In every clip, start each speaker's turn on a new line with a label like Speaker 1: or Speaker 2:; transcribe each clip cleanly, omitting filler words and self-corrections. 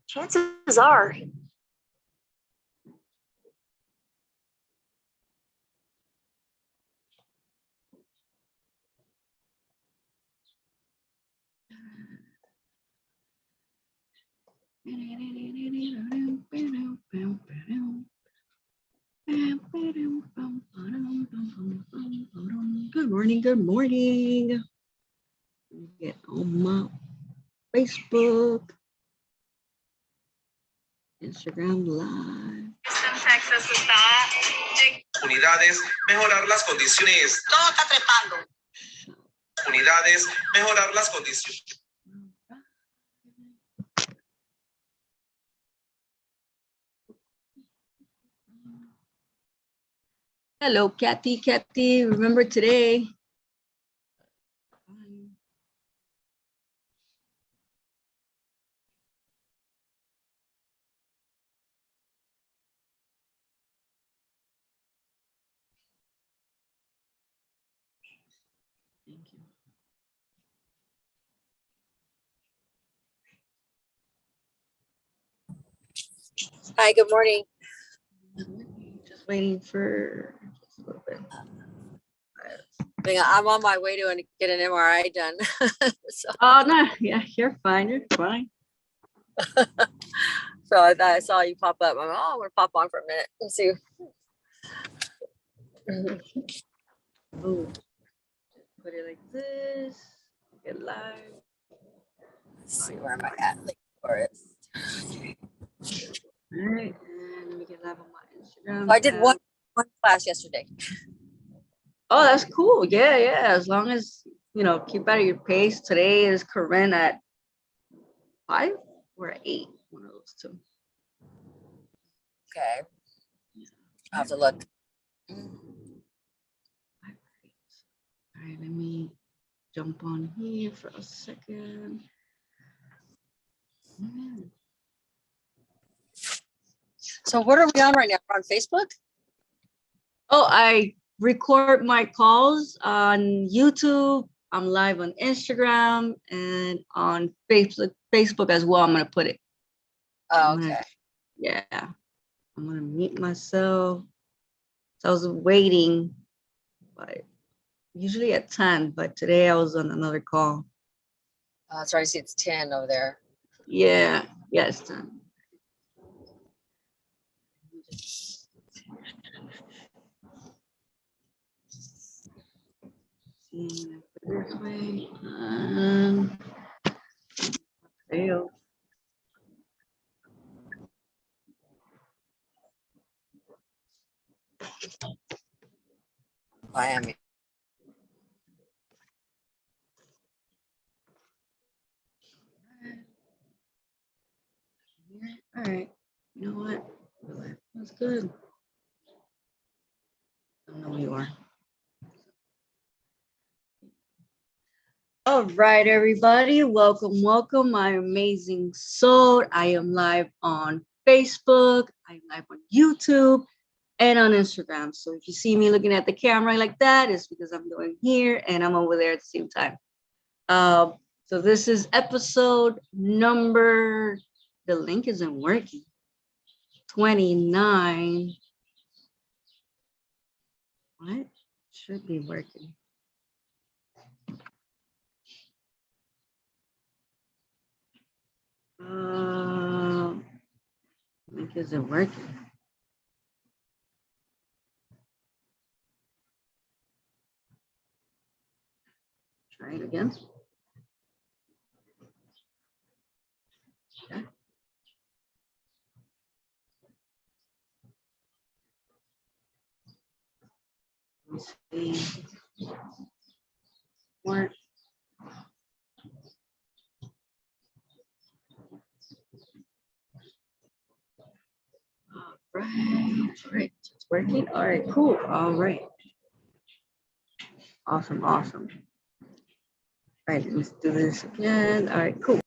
Speaker 1: Chances are.
Speaker 2: Good morning, good morning. Get on my Facebook, Instagram Live.
Speaker 3: Unidades, mejorar las condiciones.
Speaker 1: Todo está trepando.
Speaker 3: Unidades, mejorar las condiciones.
Speaker 2: Hello, Kathy. Kathy, remember today? Thank you.
Speaker 1: Hi, good morning.
Speaker 2: Just waiting for just a little bit.
Speaker 1: I'm on my way to get an MRI done. so
Speaker 2: Oh, no, yeah, you're fine. You're fine.
Speaker 1: I thought I saw you pop up. I'm I'm gonna pop on for a minute and see.
Speaker 2: Oh, put it like this. Get live.
Speaker 1: Let's see where am I at? Lake Forest.
Speaker 2: All right, and let me get live on my Instagram.
Speaker 1: I did one class yesterday.
Speaker 2: Oh, that's cool. Yeah. As long as, keep at your pace. Today is Corinne at 5 or 8. One of those two.
Speaker 1: Okay. I'll have to look.
Speaker 2: All right, let me jump on here for a second.
Speaker 1: So what are we on right now? We're on Facebook?
Speaker 2: Oh, I record my calls on YouTube. I'm live on Instagram and on Facebook as well. I'm going to put it.
Speaker 1: Oh, okay.
Speaker 2: I'm going to mute myself. So I was waiting, but usually at 10, but today I was on another call.
Speaker 1: Sorry, I see it's 10 over there.
Speaker 2: Yeah, it's 10. This way. Fail.
Speaker 1: Miami.
Speaker 2: All right. You know what? That's good. I don't know who you are. All right, everybody. Welcome. My amazing soul. I am live on Facebook. I'm live on YouTube and on Instagram. So if you see me looking at the camera like that, it's because I'm doing here and I'm over there at the same time. So this is episode number, the link isn't working, 29. What? Should be working. Link isn't working. Try it again. Okay. Let's see. Work. All right. It's working. All right, cool. All right. Awesome. All right, let's do this again. All right, cool.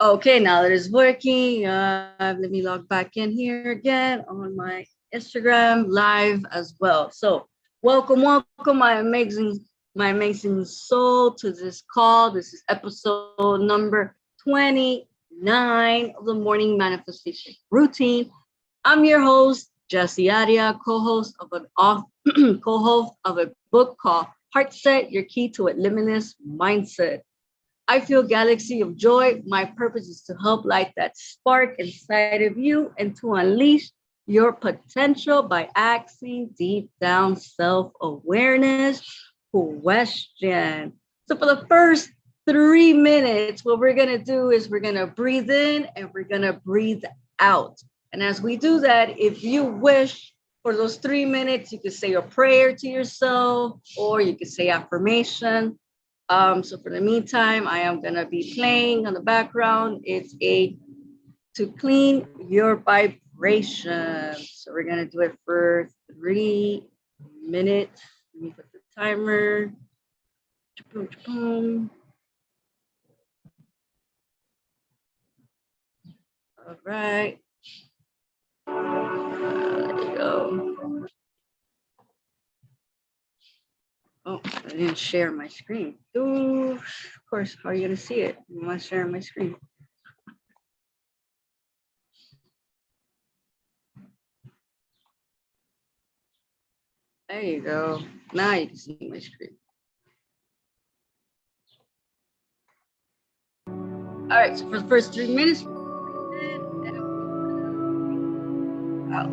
Speaker 2: Okay, now that it's working, let me log back in here again on my Instagram live as well. So welcome, my amazing my amazing soul to this call. This is episode number 29 of the Morning Manifestation Routine. I'm your host, Jessie Aria, co-host of co-host of a book called Heart Set, Your Key to a Limitless Mindset. I feel galaxy of joy. My purpose is to help light that spark inside of you and to unleash your potential by asking deep down self-awareness question. So for the first 3 minutes, what we're gonna do is we're gonna breathe in and we're gonna breathe out. And as we do that, if you wish for those 3 minutes, you could say a prayer to yourself or you could say affirmation. So for the meantime, I am gonna be playing on the background. It's to clean your vibration. So we're gonna do it for 3 minutes. Let me put the timer. All right. There you go. Oh, I didn't share my screen. Ooh, of course, how are you gonna see it? I'm not sharing my screen. There you go. Now you can see my screen. All right, so for the first 3 minutes, out.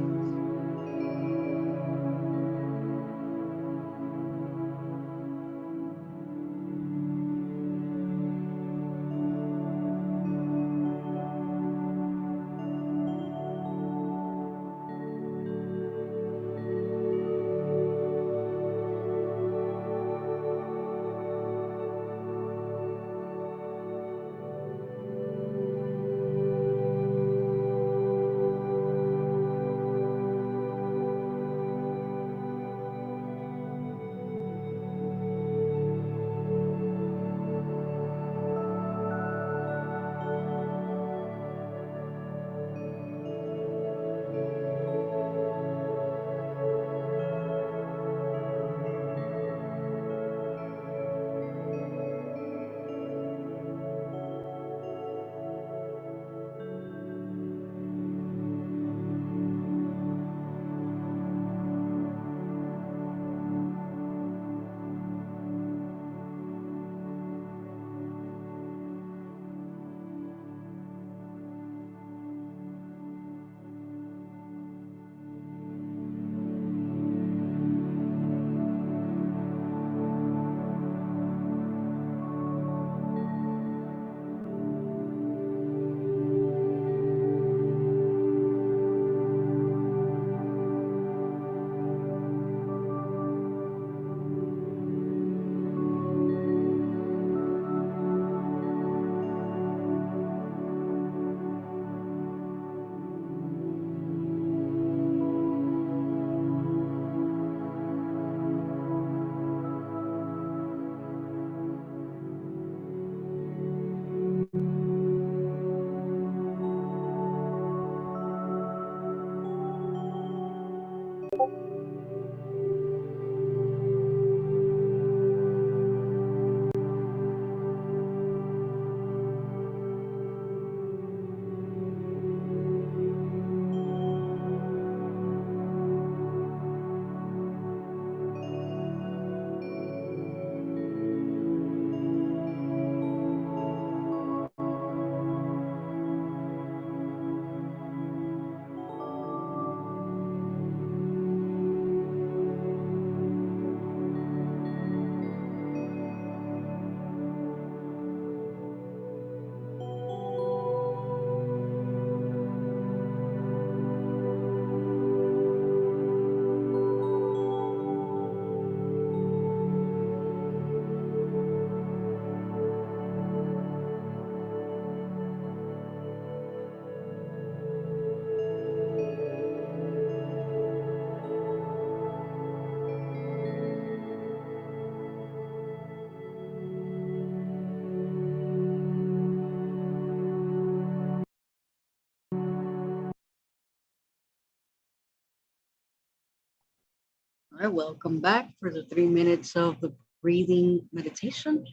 Speaker 2: All right, welcome back for the 3 minutes of the breathing meditation.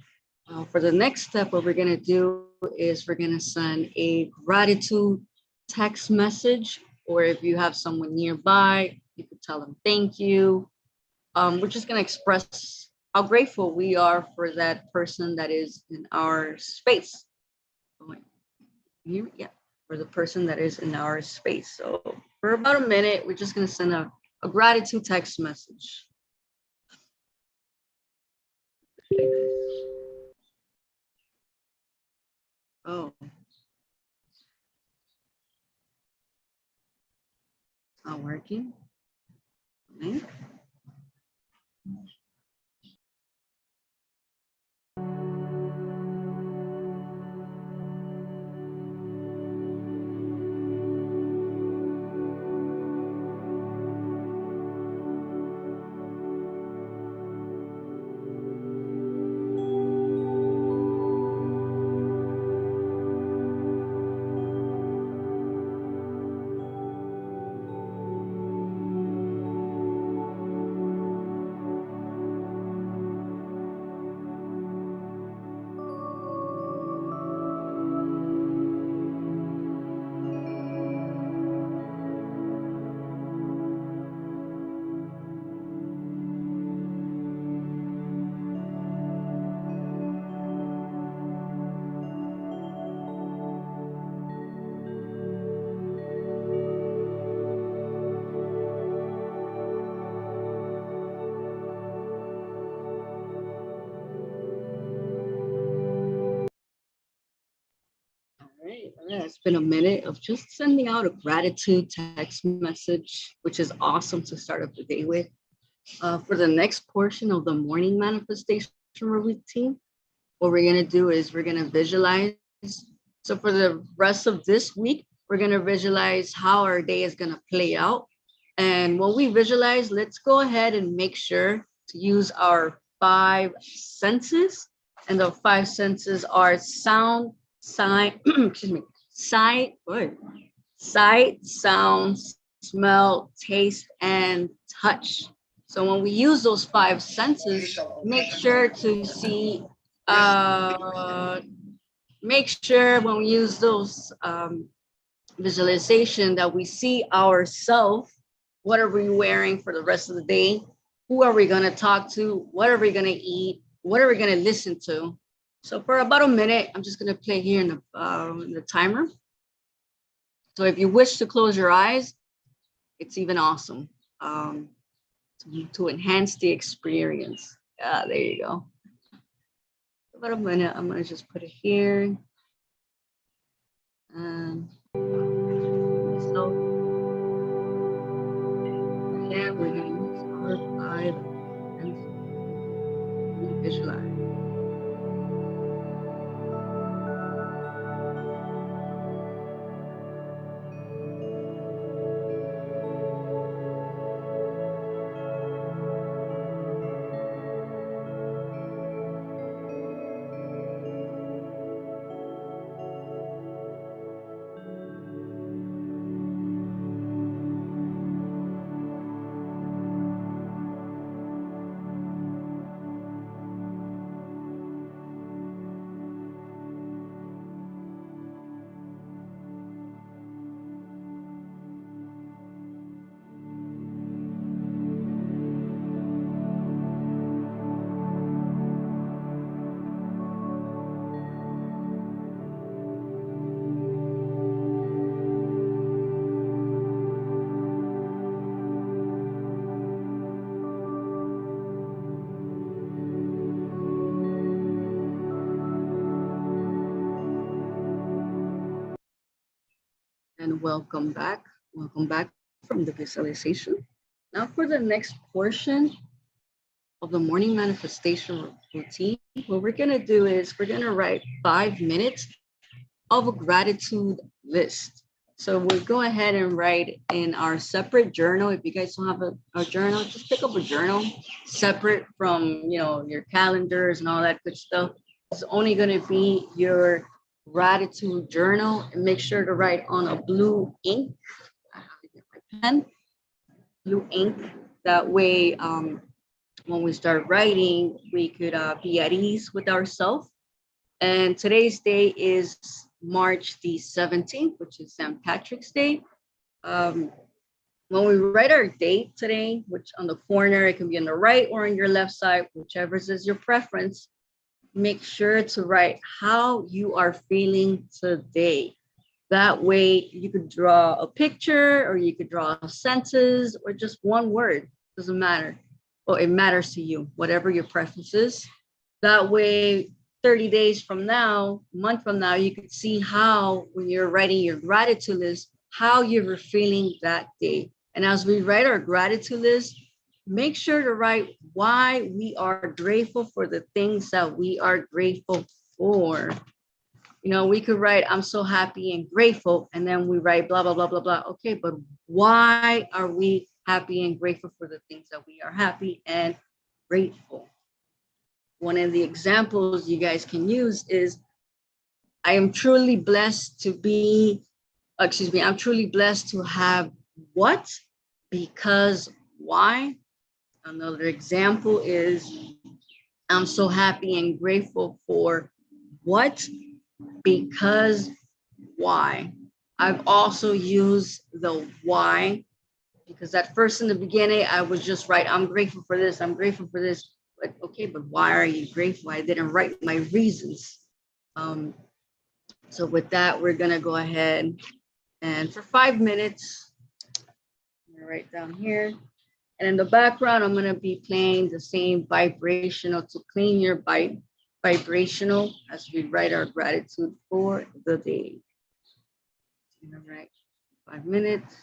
Speaker 2: For the next step, what we're gonna do is we're gonna send a gratitude text message, or if you have someone nearby, you could tell them thank you. We're just gonna express how grateful we are for that person that is in our space. Yeah, for the person that is in our space. So for about a minute, we're just gonna send a gratitude text message. Oh. Not working. Okay. All right, it's been a minute of just sending out a gratitude text message, which is awesome to start up the day with. For the next portion of the morning manifestation routine, what we're gonna do is we're gonna visualize. So for the rest of this week, we're gonna visualize how our day is gonna play out. And when we visualize, let's go ahead and make sure to use our 5 senses. And the 5 senses are sound, sight, excuse me, sight, sound, smell, taste, and touch. So when we use those 5 senses, make sure to see, make sure when we use those visualization that we see ourselves. What are we wearing for the rest of the day? Who are we gonna talk to? What are we gonna eat? What are we gonna listen to? So for about a minute, I'm just gonna play here in the timer. So if you wish to close your eyes, it's even awesome to enhance the experience. Yeah, there you go. About a minute, I'm gonna just put it here. So yeah, we're gonna use our 5 and visualize. And welcome back. Welcome back from the visualization. Now for the next portion of the morning manifestation routine, what we're gonna do is we're gonna write 5 minutes of a gratitude list. So we'll go ahead and write in our separate journal. If you guys don't have a journal, just pick up a journal separate from, your calendars and all that good stuff. It's only gonna be your gratitude journal, and make sure to write on a blue ink. I have to get my pen, blue ink. That way when we start writing, we could be at ease with ourselves. And today's day is March the 17th, which is St. Patrick's Day. When we write our date today, which on the corner, it can be on the right or on your left side, whichever is your preference, make sure to write how you are feeling today. That way you could draw a picture or you could draw a sentence or just one word, doesn't matter. Well, it matters to you, whatever your preference is. That way, 30 days from now, a month from now, you could see how, when you're writing your gratitude list, how you were feeling that day. And as we write our gratitude list, make sure to write why we are grateful for the things that we are grateful for. You know, we could write, I'm so happy and grateful, and then we write blah, blah, blah, blah, blah. Okay, but why are we happy and grateful for the things that we are happy and grateful? One of the examples you guys can use is, I am truly blessed to be, I'm truly blessed to have what, because why? Another example is, I'm so happy and grateful for what, because why? I've also used the why, because at first in the beginning, I was just right, I'm grateful for this, I'm grateful for this. But okay, but why are you grateful? I didn't write my reasons. So with that, we're gonna go ahead and for 5 minutes, I'm gonna write down here. And in the background, I'm gonna be playing the same vibrational to clean your vibrational as we write our gratitude for the day. All right, 5 minutes.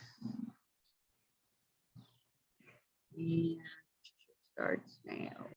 Speaker 2: And starts now.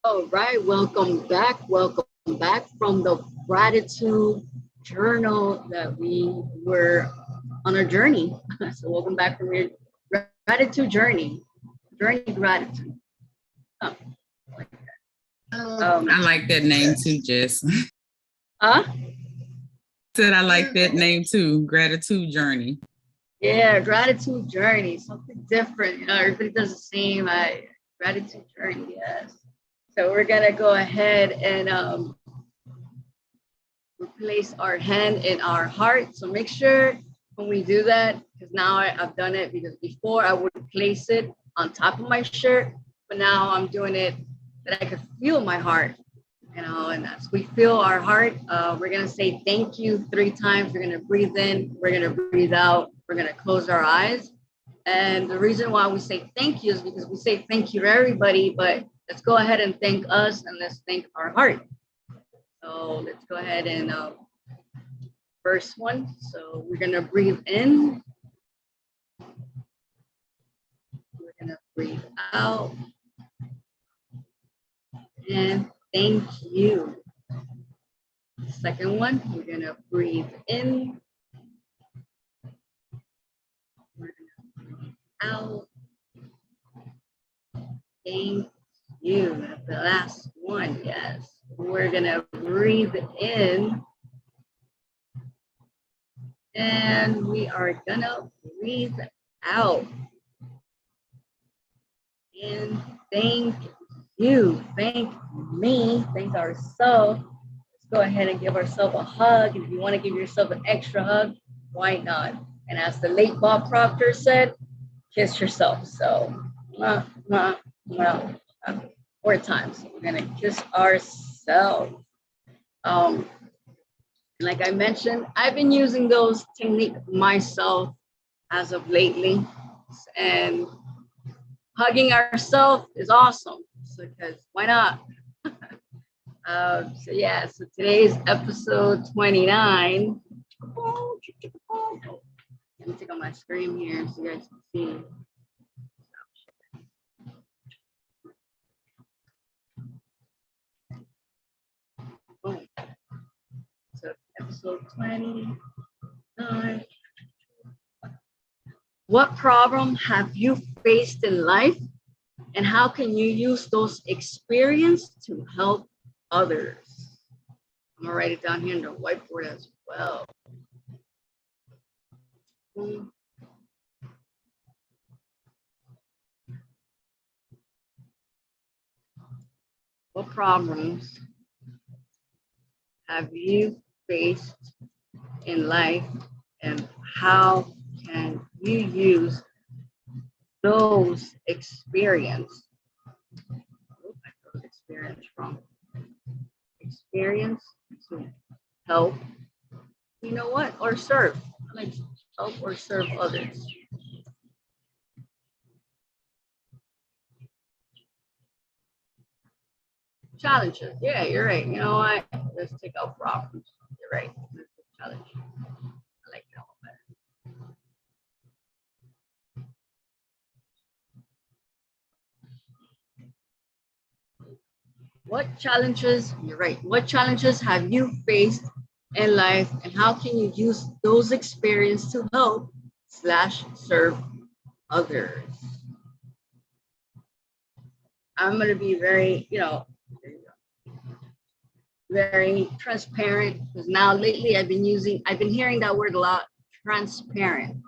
Speaker 2: All right, welcome back. Welcome back from the gratitude journal that we were on our journey. So welcome back from your gratitude journey. Journey gratitude. Oh,
Speaker 4: I like that name too, Jess.
Speaker 2: huh?
Speaker 4: Said I like that name too, Gratitude Journey.
Speaker 2: Yeah, gratitude journey, something different. You know, everybody does the same. Gratitude journey, yes. So we're gonna go ahead and place our hand in our heart. So make sure when we do that, because now I've done it, because before I would place it on top of my shirt, but now I'm doing it that I could feel my heart, you know, and as we feel our heart, we're gonna say thank you 3 times. We're gonna breathe in, we're gonna breathe out, we're gonna close our eyes. And the reason why we say thank you is because we say thank you to everybody, but let's go ahead and thank us and let's thank our heart. So let's go ahead and first one. So we're gonna breathe in. We're gonna breathe out. And thank you. Second one, we're gonna breathe in. We're gonna breathe out. Thank you. The last one, yes. We're gonna breathe in. And we are gonna breathe out. And thank you, thank me, thank ourselves. Let's go ahead and give ourselves a hug. If you want to give yourself an extra hug, why not? And as the late Bob Proctor said, kiss yourself. So, 4 times. We're gonna kiss ourselves. Like I mentioned, I've been using those techniques myself as of lately, and hugging ourselves is awesome. So, because why not? So yeah, so today's episode 29. Let me take on my screen here so you guys can see. Boom. So episode 29. What problem have you faced in life, and how can you use those experiences to help others? I'm gonna write it down here in the whiteboard as well. What problems have you faced in life, and how can you use those experience to help, you know what, or serve, like help or serve others? Challenges, yeah, you're right. You know what, let's take out problems. You're right, let's take challenge. I like that one better. What challenges, you're right, what challenges have you faced in life, and how can you use those experiences to help / serve others? I'm going to be very, very transparent, because now lately I've been hearing that word a lot, transparent.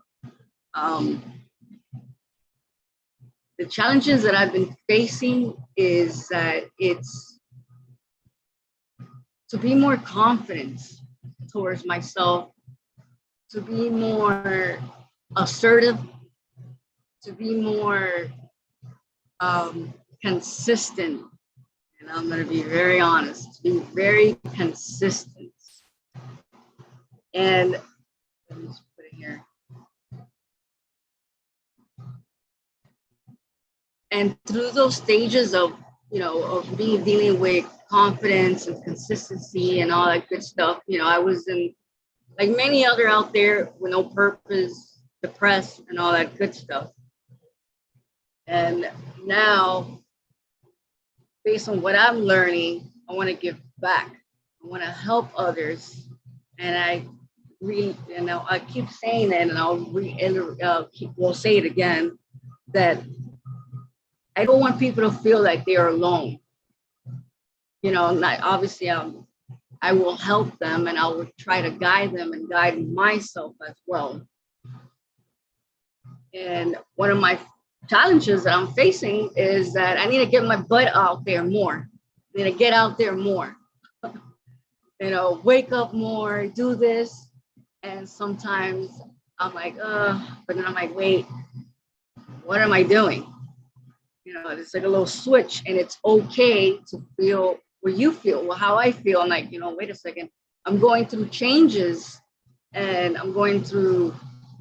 Speaker 2: The challenges that I've been facing is that it's to be more confident towards myself, to be more assertive, to be more consistent. And I'm going to be very honest, to be very consistent. And let me just put it here. And through those stages of, of me dealing with confidence and consistency and all that good stuff, I was in, like many other out there, with no purpose, depressed and all that good stuff. And now based on what I'm learning, I want to give back. I want to help others. And I really, I keep saying that, and we'll say it again, that I don't want people to feel like they are alone. Not obviously, I will help them, and I will try to guide them and guide myself as well. And one of my challenges that I'm facing is that I need to get my butt out there more. I need to get out there more. Wake up more, do this. And sometimes I'm like, but then I'm like, wait, what am I doing? It's like a little switch, and it's okay to feel what you feel, how I feel. I'm like, wait a second, I'm going through changes and I'm going through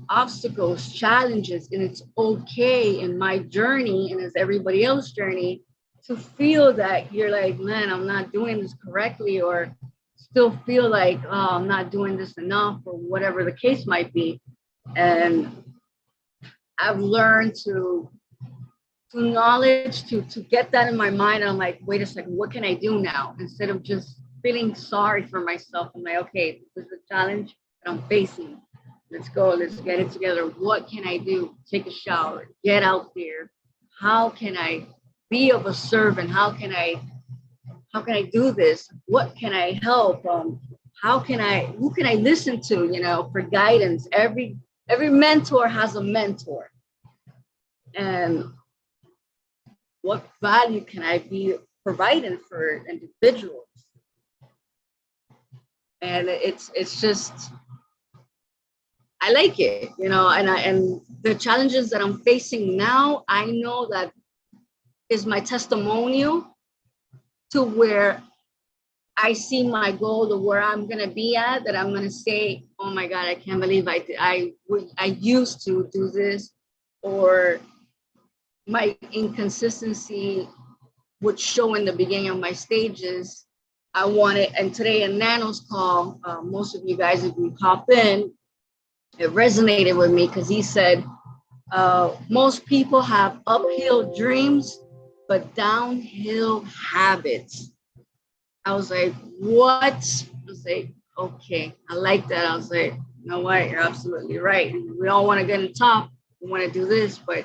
Speaker 2: obstacles, challenges, and it's okay in my journey and as everybody else's journey to feel that you're like, man, I'm not doing this correctly, or still feel like, oh, I'm not doing this enough, or whatever the case might be. And I've learned to knowledge, to get that in my mind. And I'm like, wait a second, what can I do now? Instead of just feeling sorry for myself, I'm like, okay, this is a challenge that I'm facing. Let's go, let's get it together. What can I do? Take a shower, get out there. How can I be of a servant? How can I do this? What can I help? Who can I listen to, for guidance? Every mentor has a mentor. And what value can I be providing for individuals? And it's just, I like it, and the challenges that I'm facing now, I know that is my testimonial to where I see my goal, to where I'm gonna be at, that I'm gonna say, oh my God, I can't believe I used to do this, or my inconsistency would show in the beginning of my stages. I wanted, and today in Nano's call, most of you guys, if you hop in, it resonated with me because he said, most people have uphill dreams, but downhill habits. I was like, what? I was like, okay, I like that. I was like, you know what? You're absolutely right. We all want to get on top. We want to do this, but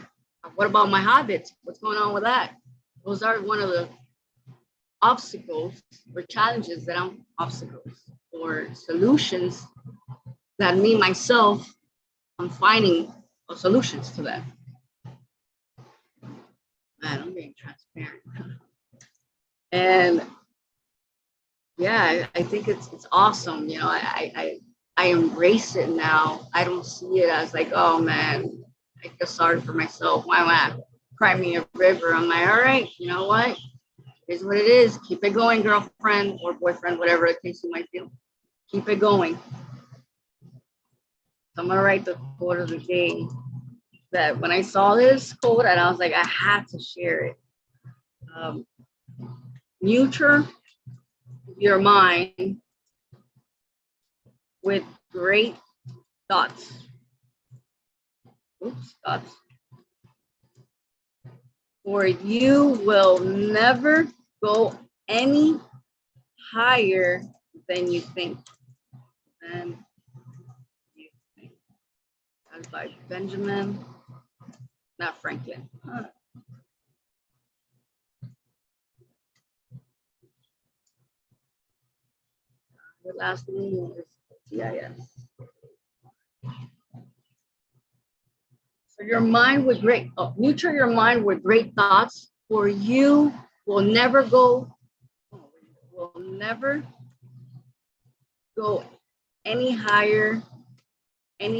Speaker 2: what about my habits? What's going on with that? Those are one of the obstacles or challenges or solutions that me, myself, I'm finding solutions to that. Man, I'm being transparent. And yeah, I think it's awesome. I embrace it now. I don't see it as like, oh man, I feel sorry for myself. Why am I cry me a river? I'm like, all right, you know what? It is what it is. Keep it going, girlfriend or boyfriend, whatever the case you might feel. Keep it going. So I'm gonna write the quote of the day. That when I saw this quote, and I was like, I had to share it. Nurture your mind with great thoughts. Thoughts. Or you will never go any higher than you think. That's by Benjamin, not Franklin. The last name is TIS. So your mind with nurture your mind with great thoughts, for you will never go any higher than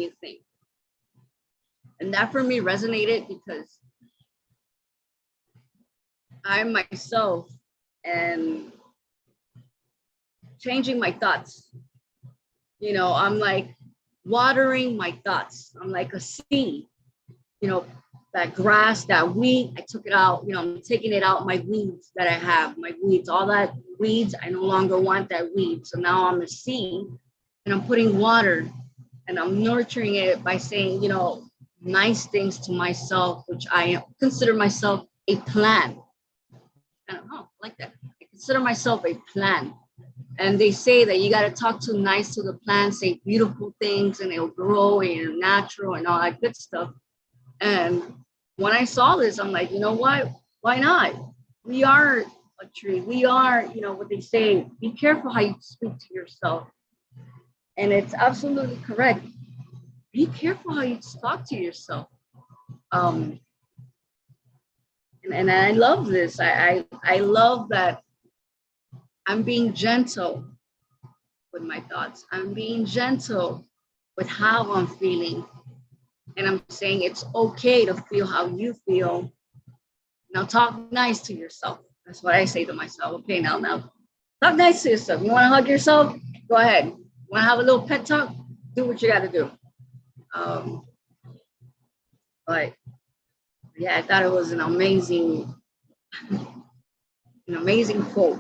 Speaker 2: you think. And that for me resonated because I myself am changing my thoughts. I'm like watering my thoughts. I'm like a seed, that grass, that weed, I took it out, I'm taking it out, my weeds that I have, all that weeds, I no longer want that weed. So now I'm a seed and I'm putting water and I'm nurturing it by saying, nice things to myself, which I consider myself a plan. I don't know, I like that. I consider myself a plan. And they say that you got to talk too nice to the plant, say beautiful things, and it'll grow and natural and all that good stuff. And when I saw this, I'm like, you know what? Why not? We are a tree. We are, you know, what they say, be careful how you speak to yourself. And it's absolutely correct. Be careful how you talk to yourself. And I love this. I love that I'm being gentle with my thoughts. I'm being gentle with how I'm feeling. And I'm saying it's okay to feel how you feel. Now talk nice to yourself. That's what I say to myself. Okay, now talk nice to yourself. You want to hug yourself? Go ahead. You want to have a little pet talk? Do what you got to do. But yeah, I thought it was an amazing quote.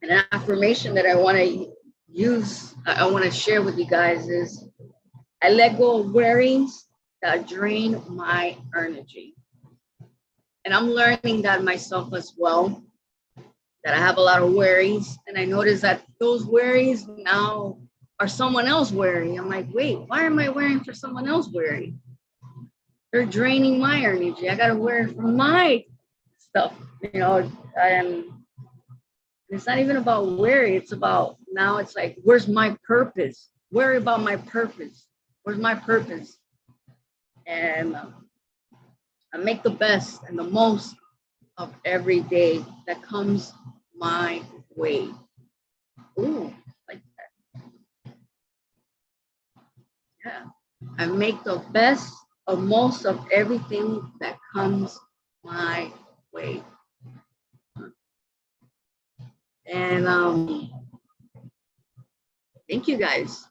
Speaker 2: And an affirmation that I want to use, I want to share with you guys is, I let go of worries that drain my energy. And I'm learning that myself as well, that I have a lot of worries. And I notice that those worries now are someone else's worry. I'm like, wait, why am I worrying for someone else's worry? They're draining my energy. I got to worry for my stuff, you know, and it's not even about worry. It's about, now it's like, where's my purpose? Worry about my purpose. Where's my purpose? And I make the best and the most of every day that comes my way. Ooh, like that. Yeah. I make the best of most of everything that comes my way. And thank you guys.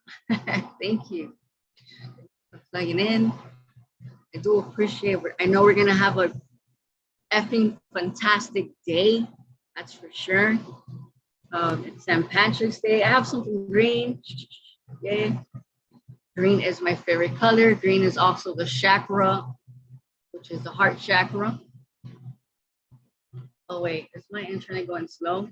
Speaker 2: Thank you for plugging in. I do appreciate it. I know we're gonna have a effing fantastic day. That's for sure. It's St. Patrick's Day. I have something green. Yeah. Green is my favorite color. Green is also the chakra, which is the heart chakra. Oh wait, is my internet going slow?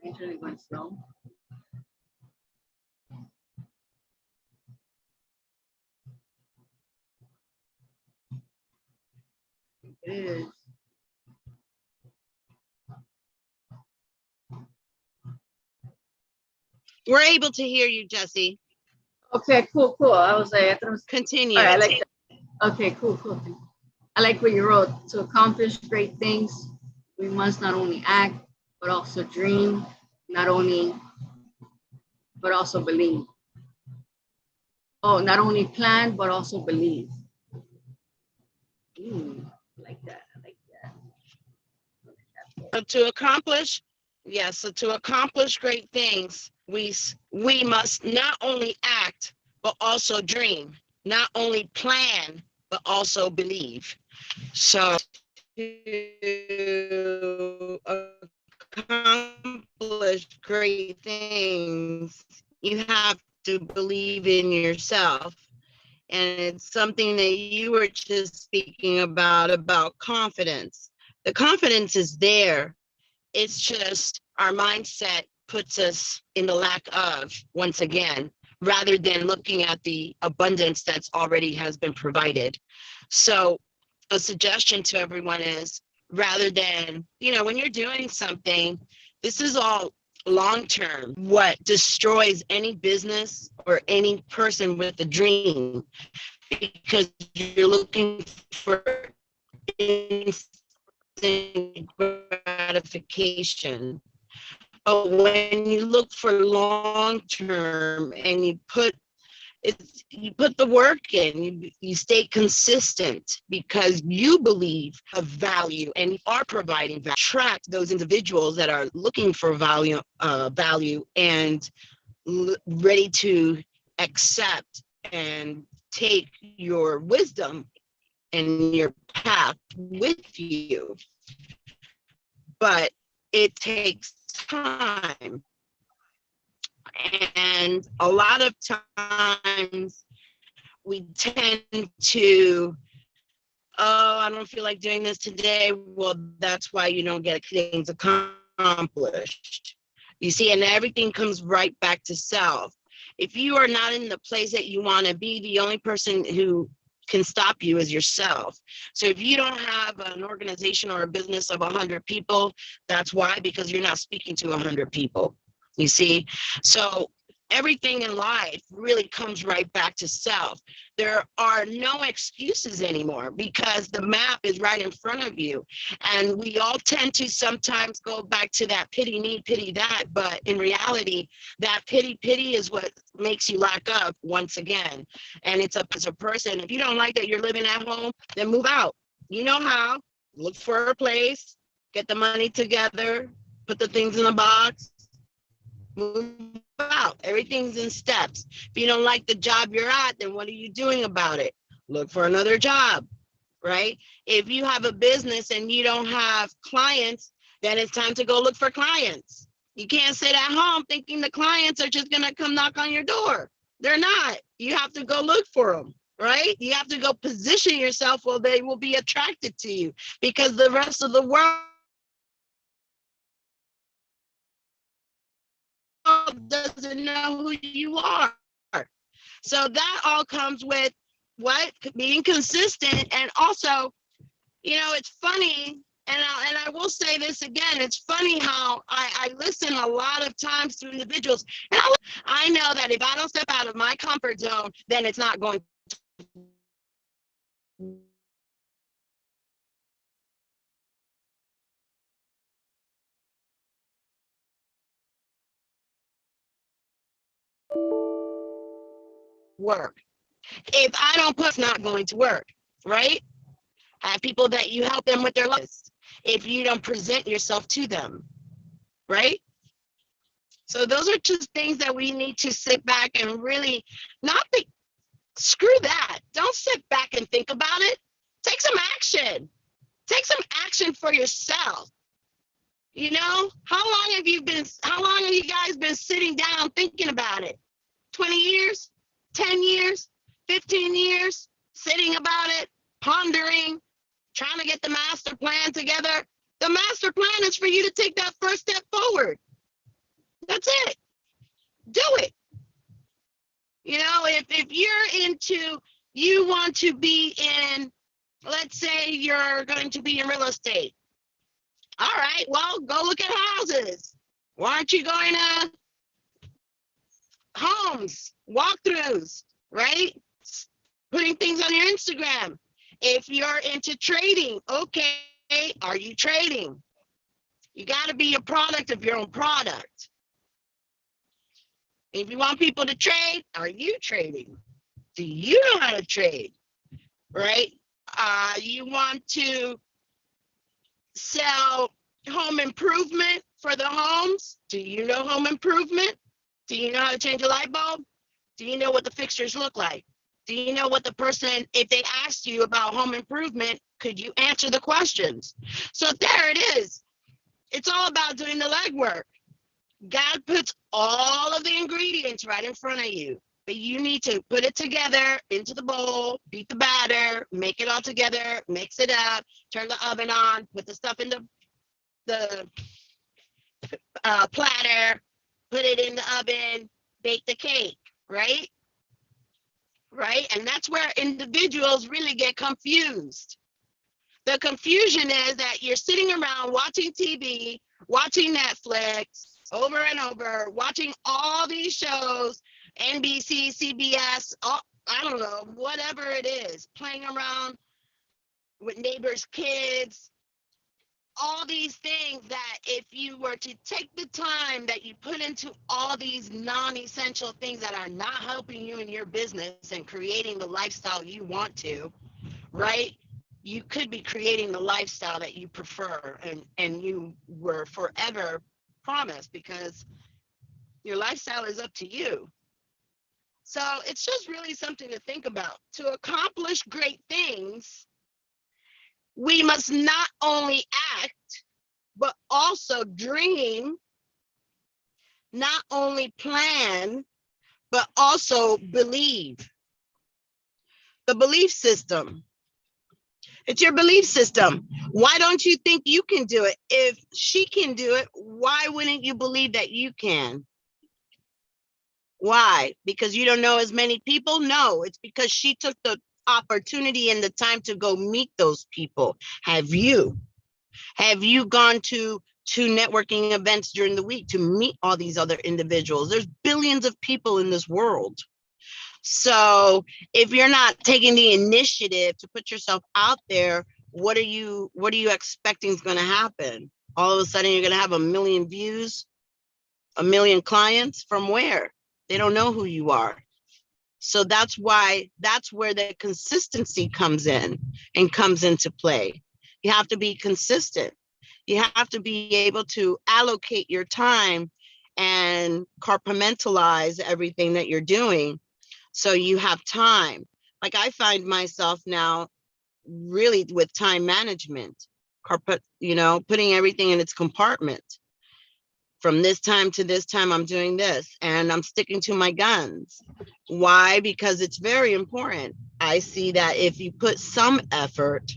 Speaker 2: My internet going slow. It is.
Speaker 5: We're able to hear you, Jesse.
Speaker 2: Okay, cool. I was like, I thought it was.
Speaker 5: Continue.
Speaker 2: All right, I like that. Okay, cool. I like what you wrote. To accomplish great things, we must not only act, but also dream, but also believe. Oh, not only plan, but also believe. I like that.
Speaker 5: So to accomplish great things, we must not only act, but also dream, not only plan, but also believe. So to accomplish great things, you have to believe in yourself. And it's something that you were just speaking about confidence. The confidence is there. It's just our mindset puts us in the lack of, once again, rather than looking at the abundance that's already has been provided. So a suggestion to everyone is, rather than, when you're doing something, this is all long-term. What destroys any business or any person with a dream, because you're looking for instant gratification. But when you look for long-term and you put the work in, you stay consistent because you believe of value and are providing value. Attract those individuals that are looking for value and ready to accept and take your wisdom and your path with you, but it takes time. And a lot of times we tend to, oh, I don't feel like doing this today. Well, that's why you don't get things accomplished. You see, and everything comes right back to self. If you are not in the place that you want to be, the only person who can stop you is yourself. So if you don't have an organization or a business of 100 people, that's why, because you're not speaking to 100 people. You see, so everything in life really comes right back to self. There are no excuses anymore because the map is right in front of you. And we all tend to sometimes go back to that pity me, pity that. But in reality, that pity is what makes you lock up once again. And it's as a person, if you don't like that you're living at home, then move out. You know how. Look for a place, get the money together, put the things in a box, move out. Everything's in steps. If you don't like the job you're at, then what are you doing about it? Look for another job, right? If you have a business and you don't have clients, then it's time to go look for clients. You can't sit at home thinking the clients are just going to come knock on your door. They're not. You have to go look for them, right? You have to go position yourself where they will be attracted to you, because the rest of the world doesn't know who you are. So that all comes with what? Being consistent. And also, you know, it's funny, and I will say this again, it's funny how I listen a lot of times to individuals, and I know that if I don't step out of my comfort zone, then it's not going to work. If I don't put, it's not going to work, right? Have people that you help them with their lives if you don't present yourself to them, right? So those are just things that we need to sit back and really not think, screw that. Don't sit back and think about it. Take some action. Take some action for yourself. You know, how long have you guys been sitting down thinking about it? 20 years, 10 years, 15 years, sitting about it, pondering, trying to get the master plan together. The master plan is for you to take that first step forward. That's it. Do it. You know, if you're into, you want to be in, let's say you're going to be in real estate. All right, well, go look at houses. Why aren't you going to homes, walkthroughs, right? Putting things on your Instagram. If you're into trading, okay, are you trading? You got to be a product of your own product. If you want people to trade, are you trading? Do you know how to trade, right? You want to sell home improvement for the homes? Do you know home improvement? Do you know how to change a light bulb? Do you know what the fixtures look like? Do you know what the person, if they asked you about home improvement, could you answer the questions? So there it is. It's all about doing the legwork. God puts all of the ingredients right in front of you, but you need to put it together into the bowl, beat the batter, make it all together, mix it up, turn the oven on, put the stuff in the platter, put it in the oven, bake the cake, right? Right? And that's where individuals really get confused. The confusion is that you're sitting around watching TV, watching Netflix over and over, watching all these shows, NBC, CBS, I don't know, whatever it is, playing around with neighbors' kids, all these things that if you were to take the time that you put into all these non-essential things that are not helping you in your business and creating the lifestyle you want to, right? You could be creating the lifestyle that you prefer and you were forever promised, because your lifestyle is up to you. So it's just really something to think about. To accomplish great things, we must not only act, but also dream, not only plan, but also believe. The belief system. It's your belief system. Why don't you think you can do it? If she can do it, why wouldn't you believe that you can? Why? Because you don't know as many people? No, it's because she took the opportunity and the time to go meet those people. Have you? Have you gone to networking events during the week to meet all these other individuals? There's billions of people in this world. So if you're not taking the initiative to put yourself out there, what are you expecting is going to happen? All of a sudden you're going to have 1 million views, 1 million clients from where? They don't know who you are. So that's where the consistency comes in and comes into play. You have to be consistent. You have to be able to allocate your time and compartmentalize everything that you're doing. So you have time. Like I find myself now really with time management, putting everything in its compartment. From this time to this time, I'm doing this and I'm sticking to my guns. Why? Because it's very important. I see that if you put some effort,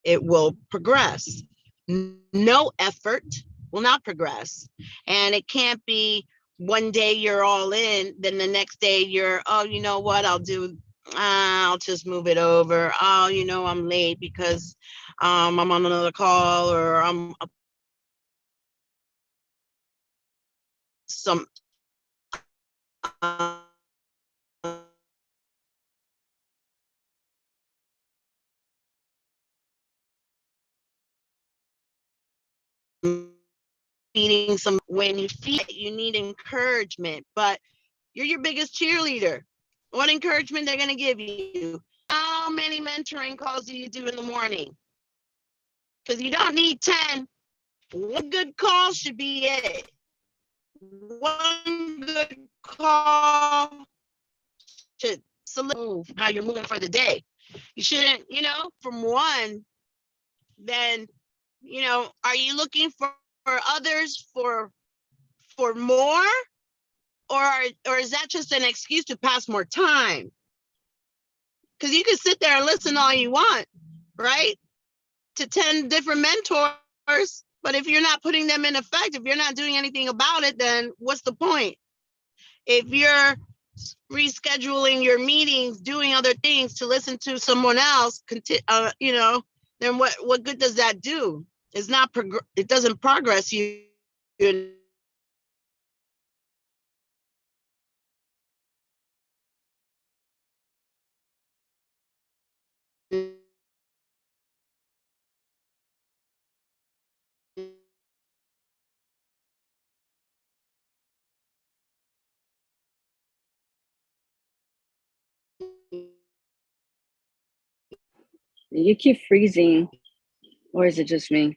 Speaker 5: it will progress. No effort will not progress. And it can't be one day you're all in, then the next day you're, oh, you know what, I'll just move it over. Oh, I'm late because I'm on another call, or I'm some feeding some. When you feel it, you need encouragement, but you're your biggest cheerleader. What encouragement they're going to give you? How many mentoring calls do you do in the morning? Because you don't need 10. One good call should be it. One good call should move how you're moving for the day. You shouldn't, from one, then, are you looking for others for more? Or is that just an excuse to pass more time? Because you can sit there and listen all you want, right? To 10 different mentors, but if you're not putting them in effect, if you're not doing anything about it, then what's the point? If you're rescheduling your meetings, doing other things to listen to someone else, then what good does that do? It's not it doesn't progress you.
Speaker 2: You keep freezing, or is it just me?